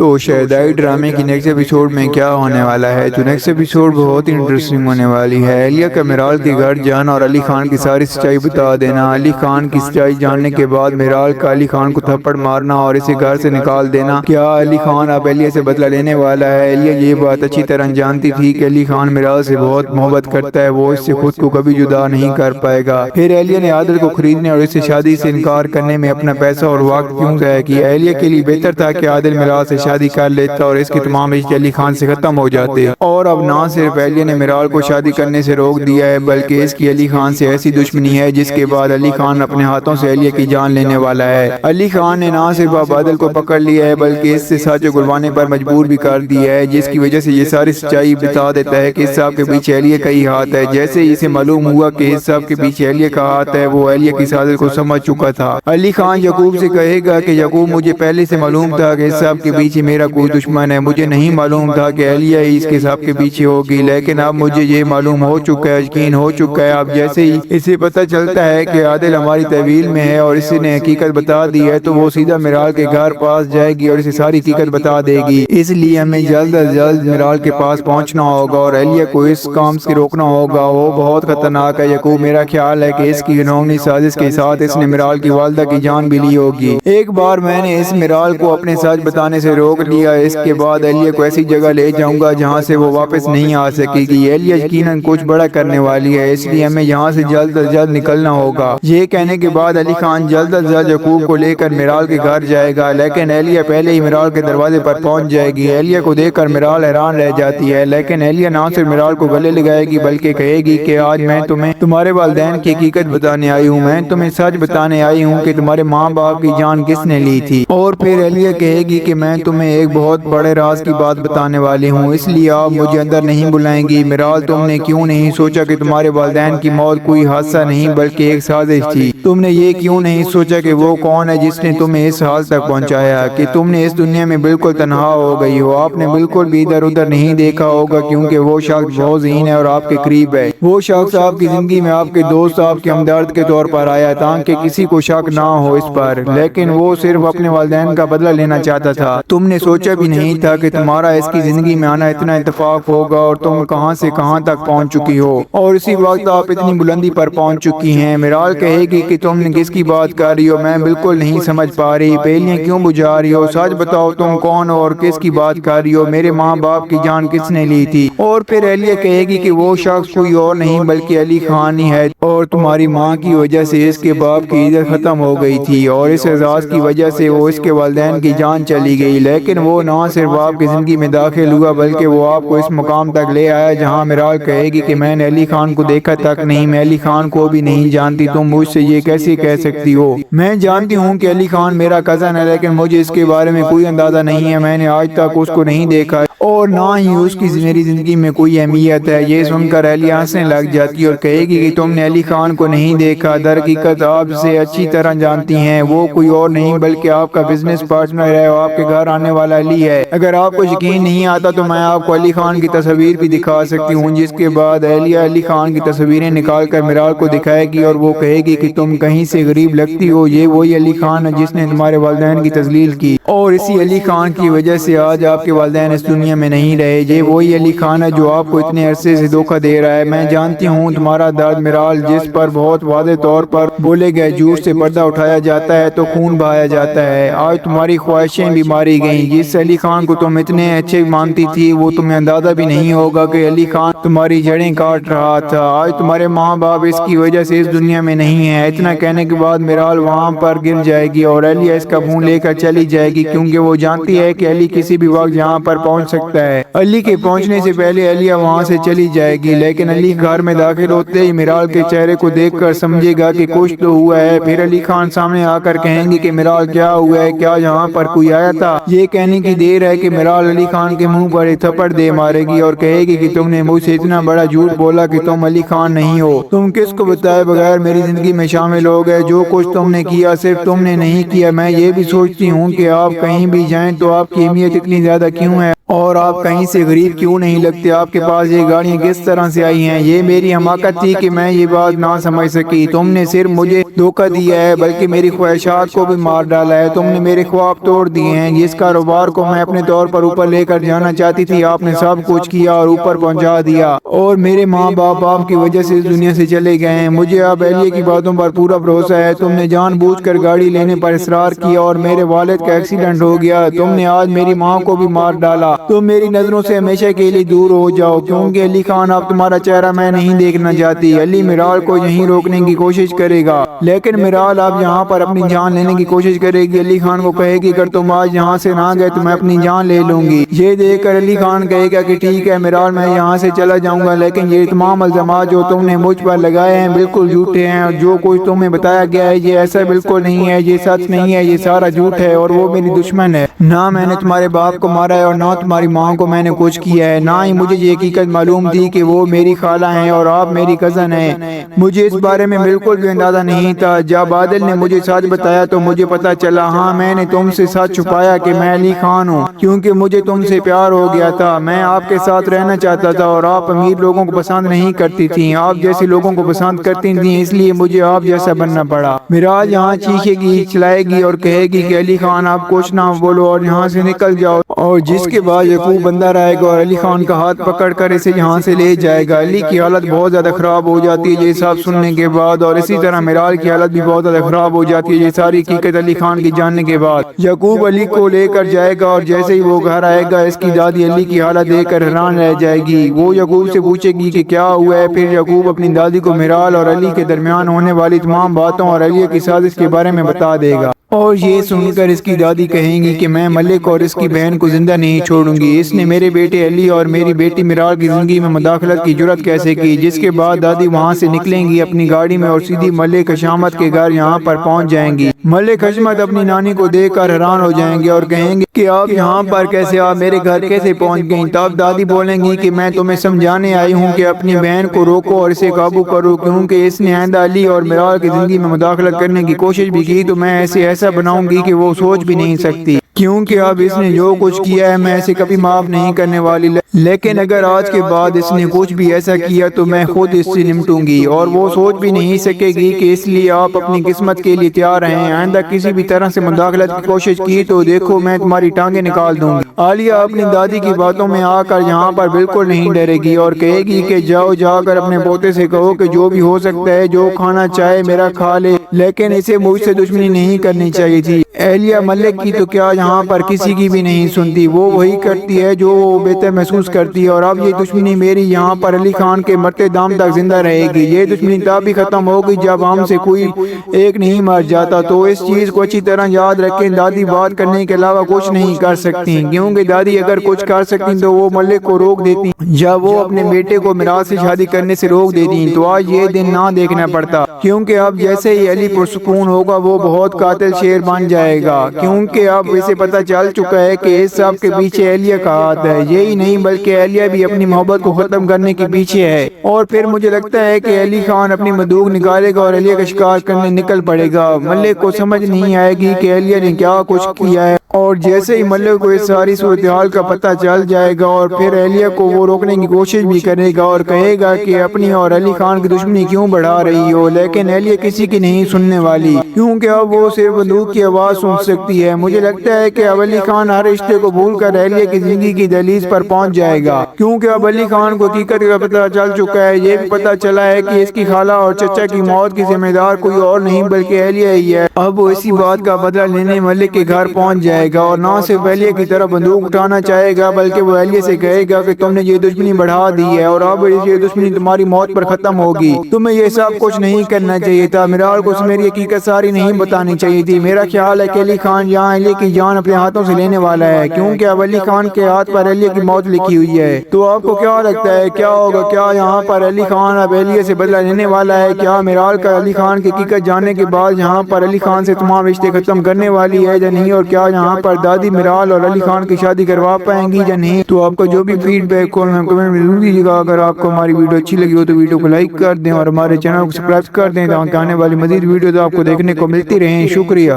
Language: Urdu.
تو شہدائی ڈرامے کی نیکسٹ ایپیسوڈ میں کیا ہونے والا ہے؟ تو نیکسٹ ایپیسوڈ بہت انٹرسٹنگ ہونے والی ہے۔ اہلیہ کا میرال کے گھر جانا اور علی خان کی ساری سچائی بتا دینا۔ علی خان کی سچائی جاننے کے بعد میرال کا علی خان کو تھپڑ مارنا اور اسے گھر سے نکال دینا۔ کیا علی خان اب اہلیہ سے بدلہ لینے والا ہے؟ اہلیہ یہ بات اچھی طرح جانتی تھی کہ علی خان میرال سے بہت محبت کرتا ہے، وہ اس سے خود کو کبھی جدا نہیں کر پائے گا۔ پھر اہلیہ نے عادل کو خریدنے اور اس سے شادی سے انکار کرنے میں اپنا پیسہ اور وقت کیوں ضائع کیا؟ اہلیہ کے لیے بہتر تھا کہ عادل میرال سے شادی کر لیتا اور اس کے تمام رشتے علی خان سے ختم ہو جاتے۔ اور اب نہ صرف اہلیہ نے میرال کو شادی کرنے سے روک دیا ہے بلکہ اس کی علی خان سے ایسی دشمنی ہے جس کے بعد علی خان اپنے ہاتھوں سے اہلیہ کی جان لینے والا ہے۔ علی خان نے نہ صرف اب عادل کو پکڑ لیا ہے بلکہ اس سے سچ گلوانے پر مجبور بھی کر دیا ہے، جس کی وجہ سے یہ ساری سچائی بتا دیتا ہے کہ اس سب کے پیچھے اہلیہ کا ہی ہاتھ ہے۔ جیسے ہی اسے معلوم ہوا کہ اس سب کے پیچھے اہلیہ کا ہاتھ ہے، وہ اہلیہ کی سازش کو سمجھ چکا تھا۔ علی خان یعقوب سے کہے گا کہ یعقوب مجھے پہلے سے معلوم تھا کہ اس سب کے پیچھے میرا کوئی دشمن ہے، مجھے نہیں معلوم تھا کہ اہلیہ ہی اس کے سب کے پیچھے ہوگی، لیکن اب مجھے یہ معلوم ہو چکا ہے، یقین ہو چکا ہے۔ اب جیسے ہی اسے پتہ چلتا ہے کہ عادل ہماری تحویل میں ہے اور اسی نے حقیقت بتا دی ہے، تو وہ سیدھا میرال کے گھر پاس جائے گی اور اسے ساری حقیقت بتا دے گی۔ اس لیے ہمیں جلد از جلد میرال کے پاس پہنچنا ہوگا اور اہلیہ کو اس کام سے روکنا ہوگا، وہ بہت خطرناک ہے۔ یعقوب میرا خیال ہے کہ اس کی گھناؤنی سازش کے ساتھ اس نے میرال کی والدہ کی جان بھی لی ہوگی۔ ایک بار میں نے اس میرال کو اپنے سچ بتانے سے روک لیا، اس کے بعد اہلیہ کو ایسی جگہ لے جاؤں گا جہاں سے وہ واپس نہیں آ سکے گی۔ اہلیہ یقیناً کچھ بڑا کرنے والی ہے، اس لیے ہمیں یہاں سے جلد از جلد نکلنا ہوگا۔ یہ کہنے کے بعد علی خان جلد از جلد یعقوب کو لے کر میرال کے گھر جائے گا، لیکن اہلیہ پہلے ہی میرال کے دروازے پر پہنچ جائے گی۔ اہلیہ کو دیکھ کر میرال حیران رہ جاتی ہے، لیکن اہلیہ نہ صرف میرال کو گلے لگائے گی بلکہ کہے گی کہ آج میں تمہیں تمہارے والدین کی حقیقت بتانے آئی ہوں، میں تمہیں سچ بتانے آئی ہوں کہ تمہارے ماں باپ کی جان کس نے لی تھی۔ اور پھر اہلیہ کہے گی کہ میں تمہیں ایک بہت بڑے راز کی بات بتانے والی ہوں، اس لیے آپ مجھے اندر نہیں بلائیں گی۔ میرال تم نے کیوں نہیں سوچا کہ تمہارے والدین کی موت کوئی حادثہ نہیں بلکہ ایک سازش تھی؟ تم نے یہ کیوں نہیں سوچا کہ وہ کون ہے جس نے تمہیں اس حال تک پہنچایا کہ تم نے اس دنیا میں بالکل تنہا ہو گئی ہو؟ آپ نے بالکل بھی ادھر ادھر نہیں دیکھا ہوگا کیونکہ وہ شخص بہت ذہین ہے اور آپ کے قریب ہے۔ وہ شخص آپ کی زندگی میں آپ کے دوست، آپ کے ہمدرد کے طور پر آیا تاکہ کسی کو شک نہ ہو اس پر، لیکن وہ صرف اپنے والدین کا بدلہ لینا چاہتا تھا۔ تم نے سوچا بھی نہیں تھا کہ تمہارا اس کی زندگی میں آنا اتنا اتفاق ہوگا اور تم کہاں سے کہاں تک پہنچ چکی ہو، اور اسی وقت آپ اتنی بلندی پر پہنچ چکی ہیں۔ میرال کہے گی کہ تم کس کی بات کر رہی ہو، میں بالکل نہیں سمجھ پا رہی، پہلیاں کیوں بجھا رہی ہو، سچ بتاؤ تم کون ہو اور کس کی بات کر رہی ہو، میرے ماں باپ کی جان کس نے لی تھی؟ اور پھر اہلیہ کہے گی کہ وہ شخص کوئی اور نہیں بلکہ علی خان ہی ہے، اور تمہاری ماں کی وجہ سے اس کے باپ کی عزت ختم ہو گئی تھی اور اس اعزاز کی وجہ سے وہ اس کے والدین کی جان چلی گئی، لیکن وہ نہ صرف آپ کی زندگی میں داخل ہوا بلکہ وہ آپ کو اس مقام تک لے آیا جہاں میرال کہے گی کہ میں نے علی خان کو دیکھا تک نہیں، میں علی خان کو بھی نہیں جانتی، تم مجھ سے یہ کیسے کہہ سکتی ہو؟ میں جانتی ہوں کہ علی خان میرا کزن ہے، لیکن مجھے اس کے بارے میں کوئی اندازہ نہیں ہے، میں نے آج تک اس کو نہیں دیکھا اور نہ ہی اس کی میری زندگی میں کوئی اہمیت ہے۔ یہ سن کر اہلیہ ہنسنے لگ جاتی اور کہے گی کہ تم نے علی خان کو نہیں دیکھا، در حقیقت آپ سے اچھی طرح جانتی ہیں، وہ کوئی اور نہیں بلکہ آپ کا بزنس پارٹنر ہے، وہ آپ کے گھر آنے والا علی ہے۔ اگر آپ کو یقین نہیں آتا تو میں آپ کو علی خان کی تصویر بھی دکھا سکتی ہوں۔ جس کے بعد اہلیہ علی خان کی تصویریں نکال کر میرال کو دکھائے گی اور وہ کہے گی کہ تم کہیں سے غریب لگتی ہو، یہ وہی علی خان ہے جس نے تمہارے والدین کی تذلیل کی اور اسی علی خان کی وجہ سے آج آپ کے والدین اس دنیا میں نہیں رہے، یہ وہی علی خان ہے جو آپ کو اتنے عرصے سے دھوکہ دے رہا ہے۔ میں جانتی ہوں تمہارا درد میرال، جس پر بہت واضح طور پر بولے گئے جھوٹ سے پردہ اٹھایا جاتا ہے تو خون بہایا جاتا ہے۔ آج تمہاری خواہشیں بھی ماری گئیں، جس علی خان کو تم اتنے اچھے مانتی تھی وہ تمہیں اندازہ بھی نہیں ہوگا کہ علی خان تمہاری جڑیں کاٹ رہا تھا۔ آج تمہارے ماں باپ اس کی وجہ سے اس دنیا میں نہیں ہیں۔ اتنا کہنے کے بعد میرال وہاں پر گر جائے گی اور اہلیہ اس کا فون لے کر چلی جائے گی کیونکہ وہ جانتی ہے کہ علی کسی بھی وقت یہاں پر پہنچ سکتا ہے۔ علی کے پہنچنے سے پہلے اہلیہ وہاں سے چلی جائے گی، لیکن علی گھر میں داخل ہوتے ہی میرال کے چہرے کو دیکھ کر سمجھے گا کہ کچھ تو ہوا ہے۔ پھر علی خان سامنے آ کر کہیں گی کہ میرال کیا ہوا ہے، کیا یہاں پر کوئی آیا تھا؟ یہ کہنے کی دیر ہے کہ میرال علی خان کے منہ پر ایک تھپڑ دے مارے گی اور کہے گی کہ تم نے مجھ سے اتنا بڑا جھوٹ بولا کہ تم علی خان نہیں ہو، تم کس کو بتائے بغیر میری زندگی میں شامل ہو گئے، جو کچھ تم نے کیا صرف تم نے نہیں کیا۔ میں یہ بھی سوچتی ہوں کہ آپ کہیں بھی جائیں تو آپ کی اہمیت اتنی زیادہ کیوں ہے؟ اور آپ کہیں سے غریب کیوں نہیں لگتے؟ آپ کے پاس یہ گاڑیاں کس طرح سے آئی ہیں؟ یہ میری حماقت تھی کہ میں یہ بات نہ سمجھ سکی۔ تم نے صرف مجھے دھوکہ دیا ہے بلکہ میری خواہشات کو بھی مار ڈالا ہے۔ تم نے میرے خواب توڑ دیے ہیں۔ جس کاروبار کو میں اپنے طور پر اوپر لے کر جانا چاہتی تھی آپ نے سب کچھ کیا اور اوپر پہنچا دیا، اور میرے ماں باپ آپ کی وجہ سے اس دنیا سے چلے گئے ہیں۔ مجھے اب اہلیہ کی باتوں پر پورا بھروسہ ہے۔ تم نے جان بوجھ کر گاڑی لینے پر اصرار کیا اور میرے والد کا ایکسیڈنٹ ہو گیا۔ تم نے آج میری ماں کو بھی مار ڈالا۔ تم میری نظروں سے ہمیشہ کے لیے دور ہو جاؤ، کیونکہ علی خان اب تمہارا چہرہ میں نہیں دیکھنا چاہتی۔ علی میرال کو یہیں روکنے کی کوشش کرے گا، لیکن میرال اب یہاں پر اپنی جان لینے کی کوشش کرے گی۔ علی خان کو کہے گی اگر تم آج یہاں سے نہ گئے تو میں اپنی جان لے لوں گی۔ یہ دیکھ کر علی خان کہے گا کہ ٹھیک ہے میرال، میں یہاں سے چلا جاؤں گا، لیکن یہ تمام الزامات جو تم نے مجھ پر لگائے ہیں بالکل جھوٹے ہیں، اور جو کچھ تمہیں بتایا گیا ہے یہ ایسا بالکل نہیں ہے، یہ سچ نہیں ہے، یہ سارا جھوٹ ہے، اور وہ میری دشمن ہے۔ نہ میں نے تمہارے باپ کو مارا ہے اور نہ تمہاری ماں کو میں نے کچھ کیا ہے، نہ ہی مجھے یہ حقیقت معلوم تھی کہ وہ میری خالہ ہیں اور آپ میری کزن ہیں۔ مجھے اس بارے میں بالکل بھی اندازہ نہیں تھا۔ جب عادل نے مجھے سچ بتایا تو مجھے پتا چلا۔ ہاں میں نے تم سے سچ چھپایا کہ میں علی خان ہوں، کیونکہ مجھے تم سے پیار ہو گیا تھا۔ میں آپ کے ساتھ رہنا چاہتا تھا، اور آپ امیر لوگوں کو پسند نہیں کرتی تھیں، آپ جیسے لوگوں کو پسند کرتی تھیں، اس لیے مجھے آپ جیسا بننا پڑا۔ میرال یہاں چیخے گی، چلائے گی اور کہے گی کہ علی خان آپ کچھ نہ بولو اور یہاں سے نکل جاؤ، اور جس کے بعد یعقوب بندہ رہے گا اور علی خان کا ہاتھ پکڑ کر اسے یہاں سے لے جائے گا۔ علی کی حالت بہت زیادہ خراب ہو جاتی ہے یہ سب سننے کے بعد، اور اسی طرح میرال کی حالت بھی بہت زیادہ خراب ہو جاتی ہے یہ ساری حقیقت علی خان کی جاننے کے بعد۔ یعقوب علی کو لے کر جائے گا، اور جیسے ہی وہ گھر آئے گا اس کی دادی علی کی حالت دیکھ کر حیران رہ جائے گی۔ وہ یعقوب سے پوچھے گی کہ کیا ہوا ہے۔ پھر یعقوب اپنی دادی کو میرال اور علی کے درمیان ہونے والی تمام باتوں اور علی کی سازش کے بارے میں بتا دے گا، اور یہ سن کر اس کی دادی کہیں گی کہ میں ملک اور اس کی بہن کو زندہ نہیں چھوڑوں گی، اس نے میرے بیٹے علی اور میری بیٹی میرال کی زندگی میں مداخلت کی جرات کیسے کی۔ جس کے بعد دادی وہاں سے نکلیں گی اپنی گاڑی میں اور سیدھی ملک حشمت کے گھر یہاں پر پہنچ جائیں گی۔ ملک حشمت اپنی نانی کو دیکھ کر حیران ہو جائیں گے اور کہیں گے کہ آپ یہاں پر کیسے، آپ میرے گھر کیسے پہنچ گئیں؟ تب دادی بولیں گی کہ میں تمہیں سمجھانے آئی ہوں کہ اپنی بہن کو روکو اور اسے قابو کرو، کیونکہ اس نے آئندہ علی اور میرال کی زندگی میں مداخلت کرنے کی کوشش بھی کی تو میں ایسا بناؤں گی کہ وہ سوچ بھی نہیں سکتی، کیونکہ اب اس نے جو کچھ کیا ہے میں اسے کبھی معاف نہیں کرنے والی۔ لیکن اگر آج کے بعد اس نے کچھ بھی ایسا کیا تو میں خود اس سے نمٹوں گی، اور وہ سوچ بھی نہیں سکے گی کہ اس لیے آپ اپنی قسمت کے لیے تیار ہیں۔ آئندہ کسی بھی طرح سے مداخلت کی کوشش کی تو دیکھو میں تمہاری ٹانگیں نکال دوں گی۔ عالیہ اپنی دادی کی باتوں میں آ کر یہاں پر بالکل نہیں ڈرے گی اور کہے گی کہ جاؤ جا کر اپنے پوتے سے کہو کہ جو بھی ہو سکتا ہے، جو کھانا چاہے میرا کھا لے، لیکن اسے مجھ سے دشمنی نہیں کرنی چاہیے تھی۔ اہلیہ ملک کی تو کیا یہاں پر کسی کی بھی نہیں سنتی، وہ وہی کرتی ہے جو وہ بہتر محسوس کرتی ہے، اور اب یہ دشمنی میری یہاں پر علی خان کے مرتے دم تک زندہ رہے گی۔ یہ دشمنی تب بھی ختم ہوگی جب ہم سے کوئی ایک نہیں مر جاتا، تو اس چیز کو اچھی طرح یاد رکھیں۔ دادی بات کرنے کے علاوہ کچھ نہیں کر سکتی، کیونکہ دادی اگر کچھ کر سکتی تو وہ ملک کو روک دیتی، یا وہ اپنے بیٹے کو میرال سے شادی کرنے سے روک دیتی، تو آج یہ دن نہ دیکھنا پڑتا، کیونکہ اب جیسے ہی علی پرسکون ہوگا وہ بہت قاتل شیر بن جائے گا، کیونکہ اب اسے پتہ چل چکا ہے کہ اس سب کے پیچھے اہلیہ کا ہاتھ ہے۔ یہی نہیں بلکہ اہلیہ بھی اپنی محبت کو ختم کرنے کے پیچھے ہے، اور پھر مجھے لگتا ہے کہ علی خان اپنی بندوق نکالے گا اور اہلیہ کا شکار کرنے نکل پڑے گا۔ ملک کو سمجھ نہیں آئے گی کہ اہلیہ نے کیا کچھ کیا ہے، اور جیسے ہی ملک کو اس ساری صورتحال کا پتہ چل جائے گا اور پھر اہلیہ کو وہ روکنے کی کوشش بھی کرے گا اور کہے گا کہ اپنی اور علی خان کی دشمنی کیوں بڑھا رہی ہو، لیکن اہلیہ کسی کی نہیں سننے والی، کیونکہ اب وہ صرف بندوق کی آواز سن سکتی ہے۔ مجھے لگتا ہے کہ اب علی خان ہر رشتے کو بھول کر اہلیہ کی زندگی کی دہلیز پر پہنچ جائے گا، کیونکہ اب علی خان کو حقیقت کا پتہ چل چکا ہے۔ یہ بھی پتہ چلا ہے کہ اس کی خالہ اور چچا کی موت کی ذمہ دار کوئی اور نہیں بلکہ اہلیہ ہی ہے۔ اب وہ اسی بات کا بدلہ لینے ملک کے گھر پہنچ جائے گا، اور نہ صرف اہلیہ کی طرف بندوق اٹھانا چاہے گا بلکہ وہ اہلیہ سے کہے گا کہ تم نے یہ دشمنی بڑھا دی ہے، اور اب یہ دشمنی تمہاری موت پر ختم ہوگی۔ تمہیں یہ سب کچھ نہیں کرنا چاہیے تھا، میرال کو میری حقیقت ساری نہیں بتانی چاہیے تھی۔ میرا خیال ہے کہ علی خان یہاں اہلیہ کی جان اپنے ہاتھوں سے لینے والا ہے، کیونکہ اب علی خان کے ہاتھ پر اہلیہ کی موت لکھی ہوئی ہے۔ تو آپ کو کیا لگتا ہے کیا ہوگا؟ کیا یہاں پر علی خان اب اہلیہ سے بدلہ لینے والا ہے؟ کیا میرال کا علی خان کی حقیقت جاننے کے بعد یہاں پر علی خان سے تمام رشتے ختم کرنے والی ہے یا نہیں؟ اور کیا یہاں پر دادی میرال اور علی خان کی شادی کروا پائیں گی یا نہیں؟ تو آپ کا جو بھی فیڈ بیک ہو کمنٹ میں ضرور دیجیے گا۔ اگر آپ کو ہماری ویڈیو اچھی لگی ہو تو ویڈیو کو لائک کر دیں اور ہمارے چینل کو سبسکرائب کر دیں تاکہ آنے والی مزید ویڈیوز آپ کو دیکھنے کو ملتی رہیں۔ شکریہ۔